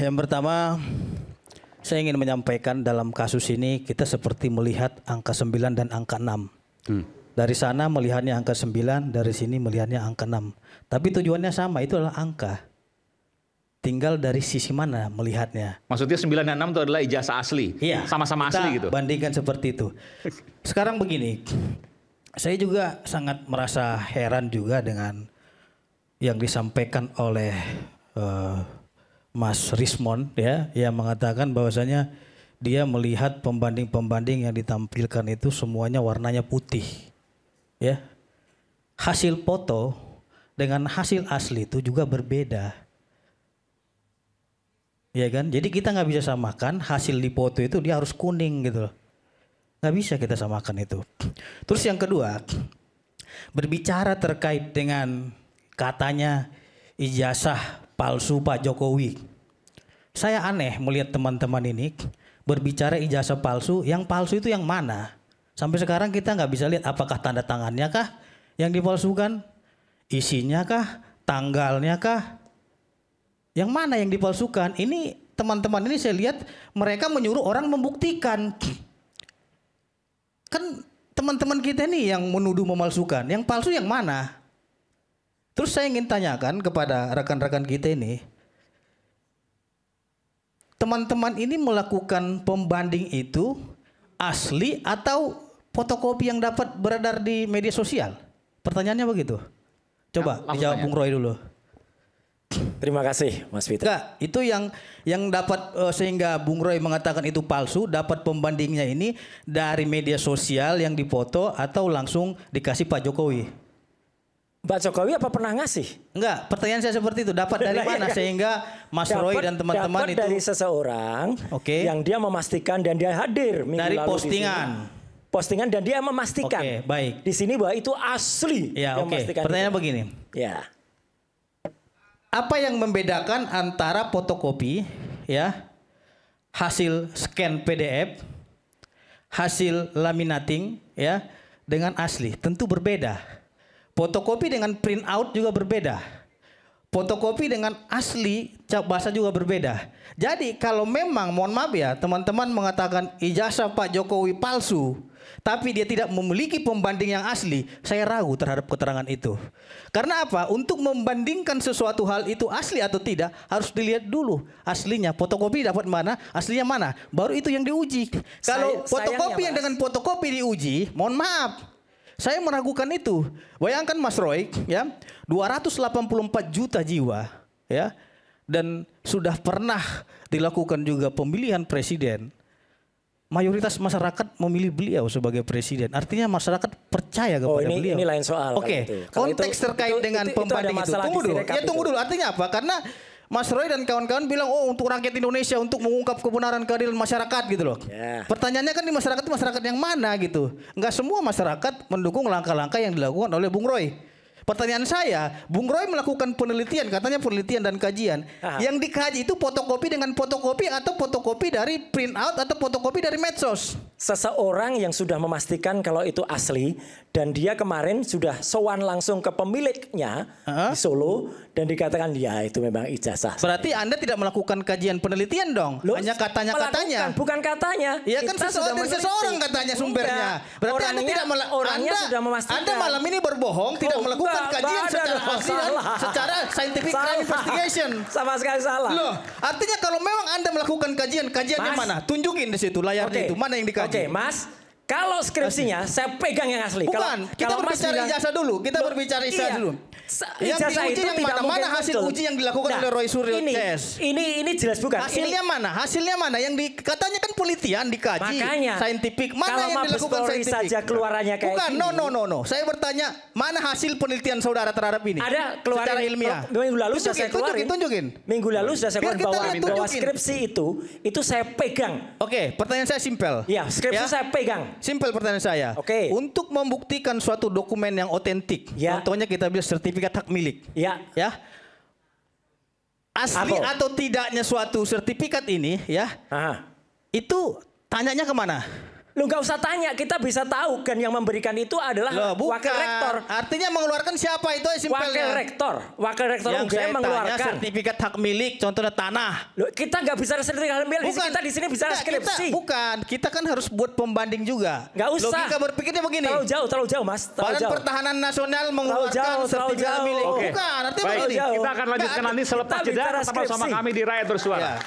Yang pertama, saya ingin menyampaikan dalam kasus ini kita seperti melihat angka 9 dan angka 6. Dari sana melihatnya angka 9, dari sini melihatnya angka 6. Tapi tujuannya sama, itu adalah angka. Tinggal dari sisi mana melihatnya. Maksudnya 9 dan 6 itu adalah ijazah asli? Iya. Sama-sama asli gitu? Bandingkan seperti itu. Sekarang begini, saya juga sangat merasa heran juga dengan yang disampaikan oleh Mas Rismond ya, yang mengatakan bahwasanya dia melihat pembanding-pembanding yang ditampilkan itu semuanya warnanya putih. Ya. Hasil foto dengan hasil asli itu juga berbeda. Ya kan? Jadi kita nggak bisa samakan hasil di foto itu dia harus kuning gitu loh. Nggak bisa kita samakan itu. Terus yang kedua, berbicara terkait dengan katanya ijazah palsu Pak Jokowi. Saya aneh melihat teman-teman ini berbicara ijazah palsu. Yang palsu itu yang mana? Sampai sekarang kita nggak bisa lihat apakah tanda tangannya kah yang dipalsukan, isinya kah, tanggalnya kah. Yang mana yang dipalsukan? Ini teman-teman ini saya lihat mereka menyuruh orang membuktikan. Kan teman-teman kita nih yang menuduh memalsukan. Yang palsu yang mana? Terus saya ingin tanyakan kepada rekan-rekan kita ini. Teman-teman ini melakukan pembanding itu asli atau fotokopi yang dapat beredar di media sosial? Pertanyaannya begitu. Coba dijawab Bung Roy dulu. Terima kasih Mas Vito. Enggak, itu yang dapat sehingga Bung Roy mengatakan itu palsu, dapat pembandingnya ini dari media sosial yang dipoto atau langsung dikasih Pak Jokowi? Pak Jokowi apa pernah ngasih? Enggak, pertanyaan saya seperti itu. Dapat dari mana sehingga Mas Roy dan teman-teman itu? Dapat dari seseorang yang dia memastikan dan dia hadir minggu dari lalu postingan. Postingan dan dia memastikan. Oke, baik. Di sini bahwa itu asli. Ya, oke. Pertanyaannya begini. Ya. Apa yang membedakan antara fotokopi ya, hasil scan PDF, hasil laminating ya dengan asli? Tentu berbeda. Fotokopi dengan print out juga berbeda. Fotokopi dengan asli bahasa juga berbeda. Jadi kalau memang mohon maaf ya teman-teman mengatakan ijazah Pak Jokowi palsu, tapi dia tidak memiliki pembanding yang asli, saya ragu terhadap keterangan itu. Karena apa? Untuk membandingkan sesuatu hal itu asli atau tidak, harus dilihat dulu aslinya. Fotokopi dapat mana, aslinya mana, baru itu yang diuji. Kalau fotokopi yang dengan fotokopi diuji, mohon maaf, saya meragukan itu. Bayangkan Mas Roy, ya, 284 juta jiwa, ya, dan sudah pernah dilakukan juga pemilihan presiden. Mayoritas masyarakat memilih beliau sebagai presiden. Artinya masyarakat percaya kepada beliau. Ini lain soal. Oke, konteks terkait dengan pembanding itu. Tunggu dulu. Ya tunggu dulu. Artinya apa? Karena Mas Roy dan kawan-kawan bilang, oh untuk rakyat Indonesia, untuk mengungkap kebenaran keadilan masyarakat gitu loh. Yeah. Pertanyaannya kan di masyarakat itu masyarakat yang mana gitu. Enggak semua masyarakat mendukung langkah-langkah yang dilakukan oleh Bung Roy. Pertanyaan saya, Bung Roy melakukan penelitian, katanya penelitian dan kajian. Yang dikaji itu fotokopi dengan fotokopi atau fotokopi dari print out atau fotokopi dari medsos? Seseorang yang sudah memastikan kalau itu asli dan dia kemarin sudah sowan langsung ke pemiliknya di Solo dan dikatakan ya itu memang ijazah. Berarti Anda tidak melakukan kajian penelitian dong? Loh, hanya katanya-katanya. Bukan katanya. Ya kan seseorang katanya sumbernya. Berarti Anda tidak sudah memastikan. Anda malam ini berbohong, tidak melakukan kajian secara asli dan secara scientific crime investigation. Sama sekali salah. Loh, artinya kalau memang Anda melakukan kajiannya mana? Tunjukin di situ layarnya itu mana yang dikaji. Oke, Mas. Kalau skripsinya saya pegang yang asli. Bukan, kita berbicara ijazah dulu. Kita berbicara ijazah dulu. Yang diuji yang mana hasil uji yang dilakukan oleh Roy Suryo CS? Ini jelas bukan. Hasilnya mana? Hasilnya mana? Yang katanya kan penelitian dikaji. Makanya, scientific. Mana yang dilakukan scientific? Saja keluarannya kayak bukan, gini. no. Saya bertanya, mana hasil penelitian saudara terhadap ini? Ada keluar secara ilmiah. Minggu lalu sudah saya keluarin. Tunjukin. Minggu lalu sudah saya keluarin bahwa skripsi itu saya pegang. Oke, pertanyaan saya simpel. Ya, skripsi saya pegang. Simpel pertanyaan saya. Oke. Untuk membuktikan suatu dokumen yang otentik, contohnya kita bilang sertifikat hak milik. Ya. Asli atau tidaknya suatu sertifikat ini, ya. Itu tanyanya kemana? Lu nggak usah tanya, kita bisa tahu kan yang memberikan itu adalah wakil rektor. Artinya mengeluarkan siapa itu simpelnya? Wakil rektor yang UGM mengeluarkan sertifikat hak milik, contohnya tanah. Loh, kita nggak bisa sertifikat hak milik, kita di sini bisa skripsi. Kita kan harus buat pembanding juga. Nggak usah. Logika berpikirnya begini. Terlalu jauh Mas. Badan Pertahanan Nasional mengeluarkan sertifikat hak milik. Bukan, artinya begini. Kita akan lanjutkan nanti selepas jeda. Tetap bersama kami di Rakyat Bersuara.